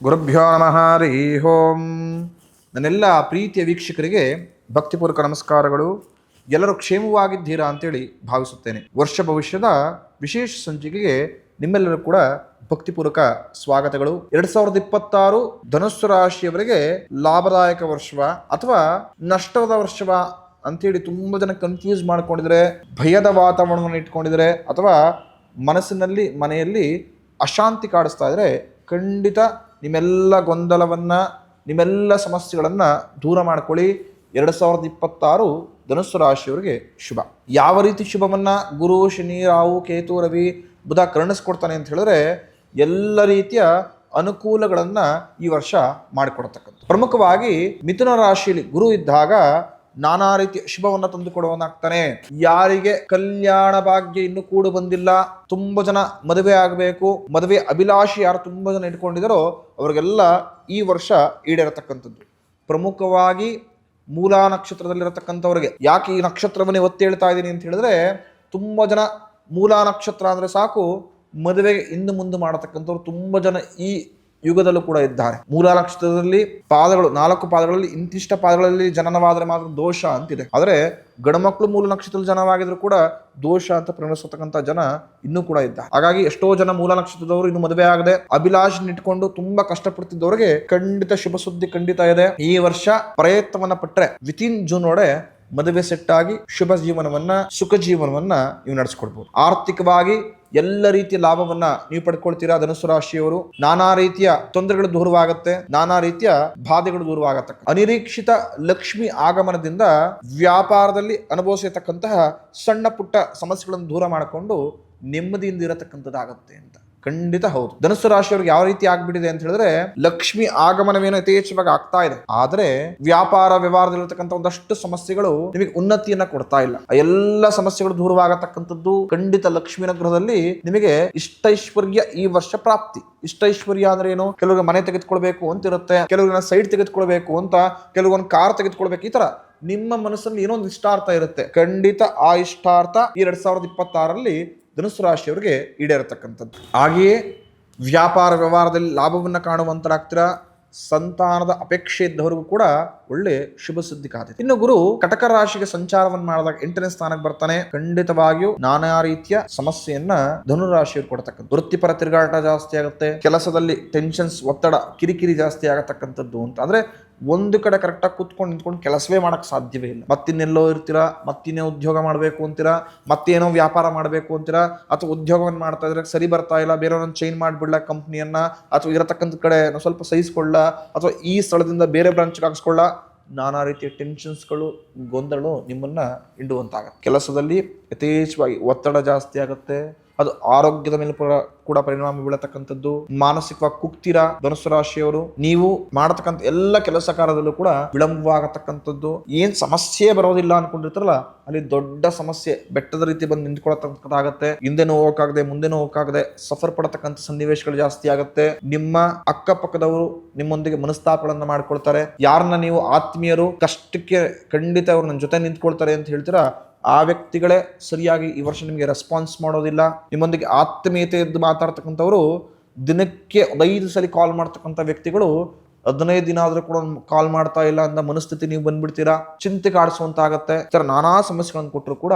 ಗುರುಭ್ಯೋ ನಮಃ ಹರಿ ಓಂ. ನನ್ನೆಲ್ಲ ಪ್ರೀತಿಯ ವೀಕ್ಷಕರಿಗೆ ಭಕ್ತಿಪೂರ್ವಕ ನಮಸ್ಕಾರಗಳು. ಎಲ್ಲರೂ ಕ್ಷೇಮವಾಗಿದ್ದೀರಾ ಅಂತೇಳಿ ಭಾವಿಸುತ್ತೇನೆ. ವರ್ಷ ಭವಿಷ್ಯದ ವಿಶೇಷ ಸಂಚಿಕೆಗೆ ನಿಮ್ಮೆಲ್ಲರೂ ಕೂಡ ಭಕ್ತಿಪೂರ್ವಕ ಸ್ವಾಗತಗಳು. 2026 ಧನುಸ್ಸು ರಾಶಿಯವರಿಗೆ ಲಾಭದಾಯಕ ವರ್ಷವ ಅಥವಾ ನಷ್ಟದ ವರ್ಷವ ಅಂತೇಳಿ ತುಂಬ ಜನ ಕನ್ಫ್ಯೂಸ್ ಮಾಡ್ಕೊಂಡಿದ್ರೆ, ಭಯದ ವಾತಾವರಣವನ್ನು ಇಟ್ಕೊಂಡಿದ್ರೆ, ಅಥವಾ ಮನಸ್ಸಿನಲ್ಲಿ ಮನೆಯಲ್ಲಿ ಅಶಾಂತಿ ಕಾಡಿಸ್ತಾ ಇದ್ರೆ, ಖಂಡಿತ ನಿಮ್ಮೆಲ್ಲ ಗೊಂದಲವನ್ನು, ನಿಮ್ಮೆಲ್ಲ ಸಮಸ್ಯೆಗಳನ್ನು ದೂರ ಮಾಡ್ಕೊಳ್ಳಿ. 2026 ಧನುಸ್ಸು ರಾಶಿಯವರಿಗೆ ಶುಭ. ಯಾವ ರೀತಿ ಶುಭವನ್ನು ಗುರು, ಶನಿ, ರಾಹು, ಕೇತು, ರವಿ, ಬುಧ ಕರುಣಿಸ್ಕೊಡ್ತಾನೆ ಅಂತ ಹೇಳಿದ್ರೆ, ಎಲ್ಲ ರೀತಿಯ ಅನುಕೂಲಗಳನ್ನು ಈ ವರ್ಷ ಮಾಡಿಕೊಡ್ತಕ್ಕಂಥ. ಪ್ರಮುಖವಾಗಿ ಮಿಥುನ ರಾಶಿಯಲ್ಲಿ ಗುರು ಇದ್ದಾಗ ನಾನಾ ರೀತಿಯ ಶುಭವನ್ನು ತಂದುಕೊಡುವನಾಗ್ತಾನೆ. ಯಾರಿಗೆ ಕಲ್ಯಾಣ ಭಾಗ್ಯ ಇನ್ನೂ ಕೂಡ ಬಂದಿಲ್ಲ, ತುಂಬ ಜನ ಮದುವೆ ಆಗಬೇಕು, ಮದುವೆ ಅಭಿಲಾಷಿ ಯಾರು ತುಂಬ ಜನ ಇಟ್ಕೊಂಡಿದ್ದಾರೋ ಅವ್ರಿಗೆಲ್ಲ ಈ ವರ್ಷ ಈಡೇರತಕ್ಕಂಥದ್ದು. ಪ್ರಮುಖವಾಗಿ ಮೂಲ ನಕ್ಷತ್ರದಲ್ಲಿರತಕ್ಕಂಥವ್ರಿಗೆ. ಯಾಕೆ ಈ ನಕ್ಷತ್ರವನ್ನೇ ಒತ್ತಿ ಹೇಳ್ತಾ ಇದ್ದೀನಿ ಅಂತ ಹೇಳಿದ್ರೆ, ತುಂಬ ಜನ ಮೂಲ ನಕ್ಷತ್ರ ಅಂದರೆ ಸಾಕು ಮದುವೆಗೆ ಹಿಂದೆ ಮುಂದೆ ಮಾಡತಕ್ಕಂಥವ್ರು ತುಂಬ ಜನ ಈ ಯುಗದಲ್ಲೂ ಕೂಡ ಇದ್ದಾರೆ. ಮೂಲ ನಕ್ಷತ್ರದಲ್ಲಿ ಪಾದಗಳು 4 ಪಾದಗಳಲ್ಲಿ ಇಂತಿಷ್ಟ ಪಾದಗಳಲ್ಲಿ ಜನನವಾದರೆ ಮಾತ್ರ ದೋಷ ಅಂತಿದೆ. ಆದರೆ ಗಂಡುಮಕ್ಕಳು ಮೂಲ ನಕ್ಷತ್ರದ ಜನವಾಗಿದ್ರು ಕೂಡ ದೋಷ ಅಂತ ಪರಿಗಣಿಸತಕ್ಕಂಥ ಜನ ಇನ್ನೂ ಕೂಡ ಇದ್ದಾರೆ. ಹಾಗಾಗಿ ಎಷ್ಟೋ ಜನ ಮೂಲ ನಕ್ಷತ್ರದವರು ಇನ್ನು ಮದುವೆ ಆಗದೆ ಅಭಿಲಾಷೆ ಇಟ್ಕೊಂಡು ತುಂಬಾ ಕಷ್ಟಪಡ್ತಿದ್ದವರಿಗೆ ಖಂಡಿತ ಶುಭ ಸುದ್ದಿ ಖಂಡಿತ ಇದೆ. ಈ ವರ್ಷ ಪ್ರಯತ್ನವನ್ನ ಪಟ್ಟರೆ ವಿತಿನ್ ಜೂನ್ ಒಳಗೆ ಮದುವೆ ಸೆಟ್ ಆಗಿ ಶುಭ ಜೀವನವನ್ನ, ಸುಖ ಜೀವನವನ್ನ ನೀವು ನಡೆಸ್ಕೊಡ್ಬೋದು. ಆರ್ಥಿಕವಾಗಿ ಎಲ್ಲ ರೀತಿಯ ಲಾಭವನ್ನ ನೀವು ಪಡ್ಕೊಳ್ತೀರಾ. ಧನುಸ್ಸು ರಾಶಿಯವರು ನಾನಾ ರೀತಿಯ ತೊಂದರೆಗಳು ದೂರವಾಗುತ್ತೆ, ನಾನಾ ರೀತಿಯ ಬಾಧೆಗಳು ದೂರವಾಗತ್ತೆ. ಅನಿರೀಕ್ಷಿತ ಲಕ್ಷ್ಮಿ ಆಗಮನದಿಂದ ವ್ಯಾಪಾರದಲ್ಲಿ ಅನುಭವಿಸತಕ್ಕಂತಹ ಸಣ್ಣ ಪುಟ್ಟ ಸಮಸ್ಯೆಗಳನ್ನು ದೂರ ಮಾಡಿಕೊಂಡು ನೆಮ್ಮದಿಯಿಂದ ಇರತಕ್ಕಂಥದ್ದಾಗತ್ತೆ ಅಂತ. ಖಂಡಿತ ಹೌದು. ಧನುಸ್ಸು ರಾಶಿಯವ್ರಿಗೆ ಯಾವ ರೀತಿ ಆಗ್ಬಿಟ್ಟಿದೆ ಅಂತ ಹೇಳಿದ್ರೆ, ಲಕ್ಷ್ಮಿ ಆಗಮನವೇನೋ ಯಥೇಚ್ಛವಾಗಿ ಆಗ್ತಾ ಇದೆ, ಆದ್ರೆ ವ್ಯಾಪಾರ ವ್ಯವಹಾರದಲ್ಲಿರತಕ್ಕಂಥ ಒಂದಷ್ಟು ಸಮಸ್ಯೆಗಳು ನಿಮಗೆ ಉನ್ನತಿಯನ್ನ ಕೊಡ್ತಾ ಇಲ್ಲ. ಎಲ್ಲ ಸಮಸ್ಯೆಗಳು ದೂರವಾಗತಕ್ಕಂಥದ್ದು ಖಂಡಿತ ಲಕ್ಷ್ಮಿ ನಗರದಲ್ಲಿ ನಿಮಗೆ ಇಷ್ಟೈಶ್ವರ್ಯ ಈ ವರ್ಷ ಪ್ರಾಪ್ತಿ. ಇಷ್ಟೈಶ್ವರ್ಯ ಅಂದ್ರೆ ಏನು? ಕೆಲವ್ರಿಗೆ ಮನೆ ತೆಗೆದುಕೊಳ್ಬೇಕು ಅಂತ ಇರುತ್ತೆ, ಕೆಲವ್ರಿಗೆ ಸೈಡ್ ತೆಗೆದುಕೊಳ್ಬೇಕು ಅಂತ, ಕೆಲವೊಂದು ಕಾರ್ ತೆಗೆದುಕೊಳ್ಬೇಕು. ಈ ತರ ನಿಮ್ಮ ಮನಸ್ಸಲ್ಲಿ ಏನೋ ಒಂದು ಇಷ್ಟಾರ್ಥ ಇರುತ್ತೆ. ಖಂಡಿತ ಆ ಇಷ್ಟಾರ್ಥ ಈ 2026ರಲ್ಲಿ ಧನುಸ್ಸು ರಾಶಿಯವರಿಗೆ ಈಡೇರತಕ್ಕಂಥದ್ದು. ಹಾಗೆಯೇ ವ್ಯಾಪಾರ ವ್ಯವಹಾರದಲ್ಲಿ ಲಾಭವನ್ನು ಕಾಣುವಂತರಾಗ್ತೀರಾ. ಸಂತಾನದ ಅಪೇಕ್ಷೆ ಇದ್ದವರಿಗೂ ಕೂಡ ಒಳ್ಳೆ ಶುಭ ಸುದ್ದಿ ಕಾದಿದೆ. ಇನ್ನು ಗುರು ಕಟಕ ರಾಶಿಗೆ ಸಂಚಾರವನ್ನು ಮಾಡಿದಾಗ 8ನೇ ಸ್ಥಾನಕ್ಕೆ ಬರ್ತಾನೆ. ಖಂಡಿತವಾಗಿಯೂ ನಾನಾ ರೀತಿಯ ಸಮಸ್ಯೆಯನ್ನ ಧನುರಾಶಿಯವರು ಕೊಡ್ತಕ್ಕಂಥ. ವೃತ್ತಿಪರ ತಿರುಗಾಟ ಜಾಸ್ತಿ ಆಗುತ್ತೆ, ಕೆಲಸದಲ್ಲಿ ಟೆನ್ಷನ್ಸ್, ಒತ್ತಡ, ಕಿರಿಕಿರಿ ಜಾಸ್ತಿ ಆಗತಕ್ಕಂಥದ್ದು ಅಂತ. ಅಂದ್ರೆ ಒಂದು ಕಡೆ ಕರೆಕ್ಟಾಗಿ ಕೂತ್ಕೊಂಡು ನಿಂತ್ಕೊಂಡು ಕೆಲಸವೇ ಮಾಡಕ್ ಸಾಧ್ಯವೇ ಇಲ್ಲ. ಮತ್ತಿನ್ನೆಲ್ಲೋ ಇರ್ತೀರಾ, ಮತ್ತಿನ್ನೇ ಉದ್ಯೋಗ ಮಾಡಬೇಕು ಅಂತೀರಾ, ಮತ್ತೇನೋ ವ್ಯಾಪಾರ ಮಾಡಬೇಕು ಅಂತೀರಾ, ಅಥವಾ ಉದ್ಯೋಗವನ್ನು ಮಾಡ್ತಾ ಇದ್ರೆ ಸರಿ ಬರ್ತಾ ಇಲ್ಲ, ಬೇರೆಯವ್ರನ್ನ ಚೇಂಜ್ ಮಾಡಿಬಿಡ್ಲ ಕಂಪ್ನಿಯನ್ನ, ಅಥವಾ ಇರತಕ್ಕಂಥ ಕಡೆ ಸ್ವಲ್ಪ ಸಹಿಸ್ಕೊಳ್ಳ, ಅಥವಾ ಈ ಸ್ಥಳದಿಂದ ಬೇರೆ ಬ್ರಾಂಚ್ಗೆ ಹಾಕಿಸ್ಕೊಳ್ಳ. ನಾನಾ ರೀತಿಯ ಟೆನ್ಷನ್ಸ್ಗಳು, ಗೊಂದಲಗಳು ನಿಮ್ಮನ್ನ ಹಿಂಡುವಂತಾಗತ್ತೆ. ಕೆಲಸದಲ್ಲಿ ಯಥೇಚ್ಛವಾಗಿ ಒತ್ತಡ ಜಾಸ್ತಿ ಆಗುತ್ತೆ, ಅದು ಆರೋಗ್ಯದ ಮೇಲೆ ಕೂಡ ಪರಿಣಾಮ ಬೀಳತಕ್ಕಂಥದ್ದು. ಮಾನಸಿಕವಾಗಿ ಕುಗ್ತೀರಾ ಧನುಸ್ಸು ರಾಶಿಯವರು. ನೀವು ಮಾಡತಕ್ಕಂಥ ಎಲ್ಲ ಕೆಲಸ ಕಾರ್ಯದಲ್ಲೂ ಕೂಡ ವಿಳಂಬವಾಗತಕ್ಕಂಥದ್ದು. ಏನ್ ಸಮಸ್ಯೆ ಬರೋದಿಲ್ಲ ಅನ್ಕೊಂಡಿರ್ತಾರಲ್ಲ, ಅಲ್ಲಿ ದೊಡ್ಡ ಸಮಸ್ಯೆ ಬೆಟ್ಟದ ರೀತಿ ಬಂದು ನಿಂತ್ಕೊಳತಕ್ಕಂಥದ್ದಾಗತ್ತೆ. ಹಿಂದೆನೂ ಹೋಗಕ್ಕಾಗದೆ ಮುಂದೆನೂ ಹೋಗಕ್ಕಾಗದೆ ಸಫರ್ ಪಡತಕ್ಕಂಥ ಸನ್ನಿವೇಶಗಳು ಜಾಸ್ತಿ ಆಗುತ್ತೆ. ನಿಮ್ಮ ಅಕ್ಕಪಕ್ಕದವರು ನಿಮ್ಮೊಂದಿಗೆ ಮನಸ್ತಾಪಗಳನ್ನ ಮಾಡ್ಕೊಳ್ತಾರೆ. ಯಾರನ್ನ ನೀವು ಆತ್ಮೀಯರು ಕಷ್ಟಕ್ಕೆ ಖಂಡಿತ ಅವ್ರು ನನ್ನ ಜೊತೆ ನಿಂತ್ಕೊಳ್ತಾರೆ ಅಂತ ಹೇಳ್ತೀರಾ, ಆ ವ್ಯಕ್ತಿಗಳೇ ಸರಿಯಾಗಿ ಈ ವರ್ಷ ನಿಮಗೆ ರೆಸ್ಪಾನ್ಸ್ ಮಾಡೋದಿಲ್ಲ. ನಿಮ್ಮೊಂದಿಗೆ ಆತ್ಮೀಯತೆ ಎದ್ದು ಮಾತಾಡ್ತಕ್ಕಂಥವ್ರು ದಿನಕ್ಕೆ 5 ಸಲ ಕಾಲ್ ಮಾಡ್ತಕ್ಕಂಥ ವ್ಯಕ್ತಿಗಳು 15 ದಿನ ಆದ್ರೂ ಕೂಡ ಕಾಲ್ ಮಾಡ್ತಾ ಇಲ್ಲ ಅಂತ ಮನಸ್ಥಿತಿ ನೀವು ಬಂದ್ಬಿಡ್ತೀರಾ. ಚಿಂತೆ ಕಾಡಿಸುವಂತಾಗತ್ತೆ. ಈ ಥರ ನಾನಾ ಸಮಸ್ಯೆಗಳನ್ನು ಕೊಟ್ಟರು ಕೂಡ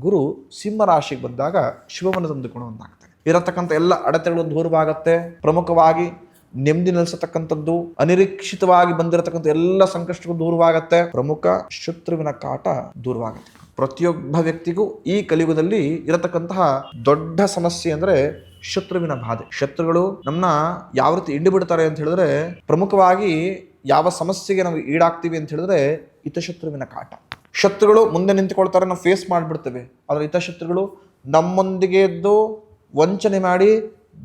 ಗುರು ಸಿಂಹ ರಾಶಿಗೆ ಬಂದಾಗ ಶುಭವನ್ನು ತಂದುಕೊಡುವಂತಾಗ್ತದೆ. ಇರತಕ್ಕಂಥ ಎಲ್ಲ ಅಡೆತಡೆಗಳು ದೂರವಾಗತ್ತೆ. ಪ್ರಮುಖವಾಗಿ ನೆಮ್ಮದಿ ನೆಲೆಸತಕ್ಕಂಥದ್ದು, ಅನಿರೀಕ್ಷಿತವಾಗಿ ಬಂದಿರತಕ್ಕಂಥ ಎಲ್ಲ ಸಂಕಷ್ಟಗಳು ದೂರವಾಗತ್ತೆ. ಪ್ರಮುಖ ಶತ್ರುವಿನ ಕಾಟ ದೂರವಾಗತ್ತೆ. ಪ್ರತಿಯೊಬ್ಬ ವ್ಯಕ್ತಿಗೂ ಈ ಕಲಿಯುಗದಲ್ಲಿ ಇರತಕ್ಕಂತಹ ದೊಡ್ಡ ಸಮಸ್ಯೆ ಅಂದ್ರೆ ಶತ್ರುವಿನ ಬಾಧೆ. ಶತ್ರುಗಳು ನಮ್ಮನ್ನ ಯಾವ ರೀತಿ ಹಿಂಡಿಬಿಡ್ತಾರೆ ಅಂತ ಹೇಳಿದ್ರೆ, ಪ್ರಮುಖವಾಗಿ ಯಾವ ಸಮಸ್ಯೆಗೆ ನಾವು ಈಡಾಗ್ತೀವಿ ಅಂತ ಹೇಳಿದ್ರೆ ಹಿತಶತ್ರುವಿನ ಕಾಟ. ಶತ್ರುಗಳು ಮುಂದೆ ನಿಂತುಕೊಳ್ತಾರೆ, ನಾವು ಫೇಸ್ ಮಾಡಿಬಿಡ್ತೇವೆ. ಆದರೆ ಹಿತಶತ್ರುಗಳು ನಮ್ಮೊಂದಿಗೆ ಎದ್ದು ವಂಚನೆ ಮಾಡಿ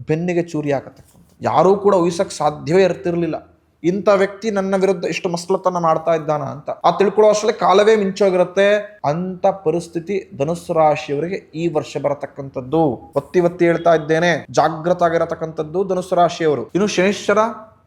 ಬೆನ್ನಿಗೆ ಚೂರಿ ಹಾಕತಕ್ಕಂಥ. ಯಾರೂ ಕೂಡ ಊಹಿಸಕ್ಕೆ ಸಾಧ್ಯವೇ ಇರ್ತಿರ್ಲಿಲ್ಲ, ಇಂಥ ವ್ಯಕ್ತಿ ನನ್ನ ವಿರುದ್ಧ ಇಷ್ಟು ಮಸಲತನ ಮಾಡ್ತಾ ಇದ್ದಾನ ಅಂತ. ಆ ತಿಳ್ಕೊಳ್ಳೋ ಅಷ್ಟೇ ಕಾಲವೇ ಮಿಂಚೋಗಿರುತ್ತೆ. ಅಂತ ಪರಿಸ್ಥಿತಿ ಧನುಸ್ಸು ರಾಶಿಯವರಿಗೆ ಈ ವರ್ಷ ಬರತಕ್ಕಂಥದ್ದು. ಒತ್ತಿ ಹೇಳ್ತಾ ಇದ್ದೇನೆ, ಜಾಗೃತ ಆಗಿರತಕ್ಕಂಥದ್ದು ಧನುಸ್ಸು ರಾಶಿಯವರು. ಇನ್ನು ಶನೇಶ್ವರ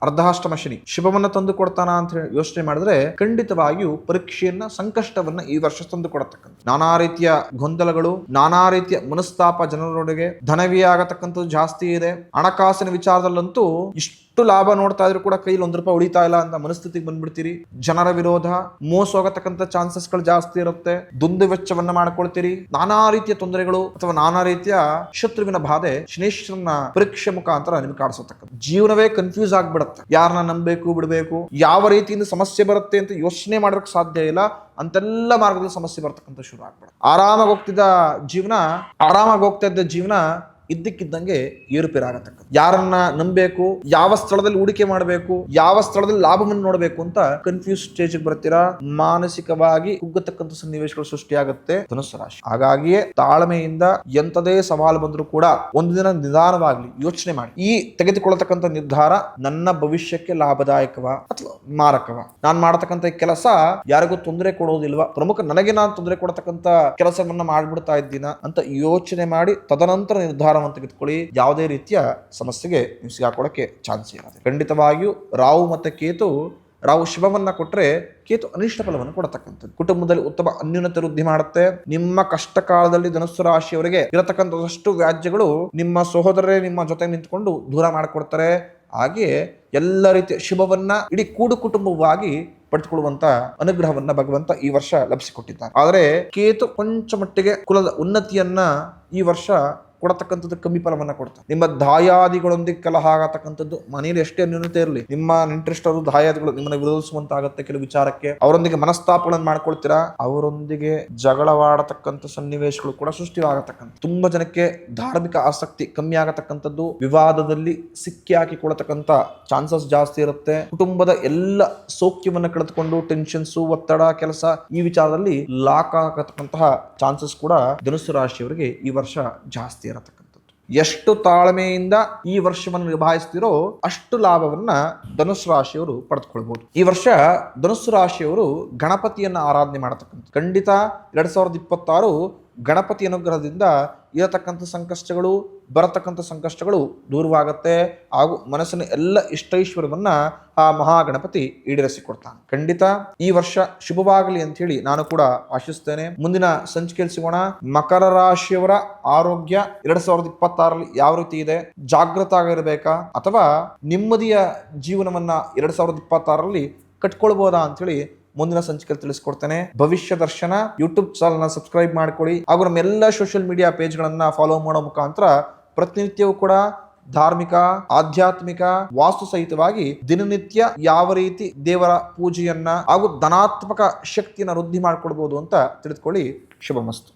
ಅರ್ಧಾಷ್ಟಮ ಶನಿ ಶುಭವನ್ನ ತಂದು ಕೊಡ್ತಾನ ಅಂತ ಹೇಳಿ ಯೋಚನೆ ಮಾಡಿದ್ರೆ, ಖಂಡಿತವಾಗಿಯೂ ಪರೀಕ್ಷೆಯನ್ನ, ಸಂಕಷ್ಟವನ್ನ ಈ ವರ್ಷ ತಂದು ಕೊಡತಕ್ಕಂಥ. ನಾನಾ ರೀತಿಯ ಗೊಂದಲಗಳು, ನಾನಾ ರೀತಿಯ ಮನಸ್ತಾಪ ಜನರೊಳಗೆ, ಧನವ್ಯಯ ಆಗತಕ್ಕಂಥದ್ದು ಜಾಸ್ತಿ ಇದೆ. ಹಣಕಾಸಿನ ವಿಚಾರದಲ್ಲಂತೂ ಇಷ್ಟು ಲಾಭ ನೋಡ್ತಾ ಇದ್ರು ಕೂಡ ಕೈಲಿ ₹1 ಉಳಿತಾ ಇಲ್ಲ ಅಂತ ಮನಸ್ಥಿತಿಗೆ ಬಂದ್ಬಿಡ್ತೀರಿ. ಜನರ ವಿರೋಧ, ಮೋಸ ಹೋಗತಕ್ಕಂಥ ಚಾನ್ಸಸ್ಗಳು ಜಾಸ್ತಿ ಇರುತ್ತೆ. ದುಂದು ವೆಚ್ಚವನ್ನ ಮಾಡ್ಕೊಳ್ತೀರಿ. ನಾನಾ ರೀತಿಯ ತೊಂದರೆಗಳು ಅಥವಾ ನಾನಾ ರೀತಿಯ ಶತ್ರುವಿನ ಬಾಧೆ ಶನೇಶ್ವರನ ಪರೀಕ್ಷೆ ಮುಖಾಂತರ ನಿಮ್ಗೆ ಕಾಡಿಸತಕ್ಕಂಥ ಜೀವನವೇ ಕನ್ಫ್ಯೂಸ್ ಆಗ್ಬಿಡುತ್ತೆ. ಯಾರನ್ನ ನಂಬಬೇಕು ಬಿಡಬೇಕು, ಯಾವ ರೀತಿಯಿಂದ ಸಮಸ್ಯೆ ಬರುತ್ತೆ ಅಂತ ಯೋಚನೆ ಮಾಡೋದಕ್ಕೆ ಸಾಧ್ಯ ಇಲ್ಲ. ಅಂತೆಲ್ಲ ಮಾರ್ಗದಲ್ಲಿ ಸಮಸ್ಯೆ ಬರ್ತಕ್ಕಂಥ ಶುರು ಆಗ್ಬಿಡುತ್ತೆ. ಆರಾಮಾಗಿ ಹೋಗ್ತಾ ಇದ್ದ ಜೀವನ ಇದ್ದಕ್ಕಿದ್ದಂಗೆ ಏರುಪೇರಾಗತಕ್ಕ. ಯಾರನ್ನ ನಂಬಬೇಕು, ಯಾವ ಸ್ಥಳದಲ್ಲಿ ಹೂಡಿಕೆ ಮಾಡಬೇಕು, ಯಾವ ಸ್ಥಳದಲ್ಲಿ ಲಾಭವನ್ನು ನೋಡಬೇಕು ಅಂತ ಕನ್ಫ್ಯೂಸ್ ಸ್ಟೇಜ್ ಬರ್ತೀರಾ. ಮಾನಸಿಕವಾಗಿ ಕುಗ್ಗತಕ್ಕಂಥ ಸನ್ನಿವೇಶಗಳು ಸೃಷ್ಟಿಯಾಗುತ್ತೆ ಧನುಸ್ಸು ರಾಶಿ. ಹಾಗಾಗಿಯೇ ತಾಳ್ಮೆಯಿಂದ ಎಂತದೇ ಸವಾಲು ಬಂದರೂ ಕೂಡ ಒಂದು ದಿನ ನಿಧಾನವಾಗ್ಲಿ ಯೋಚನೆ ಮಾಡಿ. ಈ ತೆಗೆದುಕೊಳ್ಳತಕ್ಕಂಥ ನಿರ್ಧಾರ ನನ್ನ ಭವಿಷ್ಯಕ್ಕೆ ಲಾಭದಾಯಕವಾ ಅಥವಾ ಮಾರಕವಾ, ನಾನ್ ಮಾಡತಕ್ಕಂಥ ಕೆಲಸ ಯಾರಿಗೂ ತೊಂದರೆ ಕೊಡೋದಿಲ್ವಾ, ಪ್ರಮುಖ ನನಗೆ ನಾನು ತೊಂದರೆ ಕೊಡತಕ್ಕಂಥ ಕೆಲಸವನ್ನ ಮಾಡ್ಬಿಡ್ತಾ ಇದ್ದೀನ ಅಂತ ಯೋಚನೆ ಮಾಡಿ ತದನಂತರ ನಿರ್ಧಾರ ತೆಗೆದುಕೊಳ್ಳಿ. ಯಾವುದೇ ರೀತಿಯ ಸಮಸ್ಯೆಗೆ ನೀವು ಸಿಗಾಕೊಳ್ಳಕ್ಕೆ ಚಾನ್ಸ್ ಇರೋದು. ಖಂಡಿತವಾಗಿಯೂ ರಾಹು ಮತ್ತೆ ಕೇತು, ರಾಹು ಶುಭವನ್ನ ಕೊಟ್ರೆ ಕೇತು ಅನಿಷ್ಟ ಫಲವನ್ನು ಕೊಡತಕ್ಕಂಥದ್ದು. ಕುಟುಂಬದಲ್ಲಿ ಉತ್ತಮ ಅನ್ಯೂನ್ಯತೆ ವೃದ್ಧಿ ಮಾಡುತ್ತೆ. ನಿಮ್ಮ ಕಷ್ಟ ಕಾಲದಲ್ಲಿ ಧನುಸ್ಸು ರಾಶಿಯವರಿಗೆ ಇರತಕ್ಕಂಥಷ್ಟು ವ್ಯಾಜ್ಯಗಳು ನಿಮ್ಮ ಸಹೋದರರೇ ನಿಮ್ಮ ಜೊತೆ ನಿಂತ್ಕೊಂಡು ದೂರ ಮಾಡಿಕೊಡ್ತಾರೆ. ಹಾಗೆಯೇ ಎಲ್ಲ ರೀತಿಯ ಶುಭವನ್ನ ಇಡೀ ಕೂಡು ಕುಟುಂಬವಾಗಿ ಪಡೆದುಕೊಳ್ಳುವಂತ ಅನುಗ್ರಹವನ್ನ ಭಗವಂತ ಈ ವರ್ಷ ಲಭಿಸಿಕೊಟ್ಟಿದ್ದಾರೆ. ಆದರೆ ಕೇತು ಕೊಂಚ ಮಟ್ಟಿಗೆ ಕುಲದ ಉನ್ನತಿಯನ್ನ ಈ ವರ್ಷ ಕೊಡತಕ್ಕಂಥದ್ದು ಕಮ್ಮಿ ಫಲವನ್ನ ಕೊಡ್ತಾರೆ. ನಿಮ್ಮ ದಾಯಾದಿಗಳೊಂದಿಗೆ ಕಲಹ ಆಗತಕ್ಕಂಥದ್ದು, ಮನೆಯಲ್ಲಿ ಎಷ್ಟೇ ಅನ್ಯೂನ್ಯತೆ ಇರಲಿ, ನಿಮ್ಮ ಇಂಟ್ರೆಸ್ಟ್ ದಾಯಾದಿಗಳು ನಿಮ್ಮನ್ನ ವಿರೋಧಿಸುವಂತಾಗತ್ತೆ. ಕೆಲವು ವಿಚಾರಕ್ಕೆ ಅವರೊಂದಿಗೆ ಮನಸ್ತಾಪಗಳನ್ನು ಮಾಡ್ಕೊಳ್ತೀರಾ. ಅವರೊಂದಿಗೆ ಜಗಳವಾಡತಕ್ಕಂಥ ಸನ್ನಿವೇಶಗಳು ಕೂಡ ಸೃಷ್ಟಿಯಾಗತಕ್ಕಂಥ, ತುಂಬಾ ಜನಕ್ಕೆ ಧಾರ್ಮಿಕ ಆಸಕ್ತಿ ಕಮ್ಮಿ ಆಗತಕ್ಕಂಥದ್ದು, ವಿವಾದದಲ್ಲಿ ಸಿಕ್ಕಿ ಹಾಕಿಕೊಳ್ಳತಕ್ಕಂಥ ಚಾನ್ಸಸ್ ಜಾಸ್ತಿ ಇರುತ್ತೆ. ಕುಟುಂಬದ ಎಲ್ಲ ಸೌಖ್ಯವನ್ನ ಕಳೆದುಕೊಂಡು ಟೆನ್ಷನ್ಸು, ಒತ್ತಡ, ಕೆಲಸ ಈ ವಿಚಾರದಲ್ಲಿ ಲಾಕ್ ಆಗತಕ್ಕಂತಹ ಚಾನ್ಸಸ್ ಕೂಡ ಧನುಸ್ಸು ರಾಶಿಯವರಿಗೆ ಈ ವರ್ಷ ಜಾಸ್ತಿ ಇರತಕ್ಕಂಥದ್ದು. ಎಷ್ಟು ತಾಳ್ಮೆಯಿಂದ ಈ ವರ್ಷವನ್ನು ನಿಭಾಯಿಸ್ತಿರೋ ಅಷ್ಟು ಲಾಭವನ್ನ ಧನುಸ್ಸು ರಾಶಿಯವರು ಪಡೆದುಕೊಳ್ಬಹುದು. ಈ ವರ್ಷ ಧನುಸ್ಸು ರಾಶಿಯವರು ಗಣಪತಿಯನ್ನ ಆರಾಧನೆ ಮಾಡತಕ್ಕಂಥ. ಖಂಡಿತ 2026 ಗಣಪತಿ ಅನುಗ್ರಹದಿಂದ ಇರತಕ್ಕಂಥ ಸಂಕಷ್ಟಗಳು, ಬರತಕ್ಕಂಥ ಸಂಕಷ್ಟಗಳು ದೂರವಾಗತ್ತೆ. ಹಾಗೂ ಮನಸ್ಸಿನ ಎಲ್ಲ ಇಷ್ಟೈಶ್ವರ್ಯವನ್ನ ಆ ಮಹಾಗಣಪತಿ ಈಡೇರಿಸಿಕೊಡ್ತಾನೆ. ಖಂಡಿತ ಈ ವರ್ಷ ಶುಭವಾಗಲಿ ಅಂತ ಹೇಳಿ ನಾನು ಕೂಡ ಆಶಿಸ್ತೇನೆ. ಮುಂದಿನ ಸಂಚಿಕೆಯಲ್ಲಿ ಸಿಗೋಣ. ಮಕರ ರಾಶಿಯವರ ಆರೋಗ್ಯ 2026 ಯಾವ ರೀತಿ ಇದೆ, ಜಾಗೃತ ಆಗಿರಬೇಕಾ ಅಥವಾ ನೆಮ್ಮದಿಯ ಜೀವನವನ್ನ 2026 ಕಟ್ಕೊಳ್ಬಹುದಾ ಅಂತ ಹೇಳಿ ಮುಂದಿನ ಸಂಚಿಕೆ ತಿಳಿಸ್ಕೊಡ್ತೇನೆ. ಭವಿಷ್ಯ ದರ್ಶನ ಯೂಟ್ಯೂಬ್ ಚಾನಲ್ನ ಸಬ್ಸ್ಕ್ರೈಬ್ ಮಾಡ್ಕೊಳ್ಳಿ. ಹಾಗೂ ನಮ್ಮ ಎಲ್ಲ ಸೋಷಿಯಲ್ ಮೀಡಿಯಾ ಪೇಜ್ಗಳನ್ನ ಫಾಲೋ ಮಾಡೋ ಮುಖಾಂತರ ಪ್ರತಿನಿತ್ಯವೂ ಕೂಡ ಧಾರ್ಮಿಕ, ಆಧ್ಯಾತ್ಮಿಕ, ವಾಸ್ತು ಸಹಿತವಾಗಿ ದಿನನಿತ್ಯ ಯಾವ ರೀತಿ ದೇವರ ಪೂಜೆಯನ್ನ ಹಾಗೂ ಧನಾತ್ಮಕ ಶಕ್ತಿಯನ್ನ ವೃದ್ಧಿ ಮಾಡ್ಕೊಳ್ಬಹುದು ಅಂತ ತಿಳಿದುಕೊಳ್ಳಿ. ಶುಭಮಸ್ತು.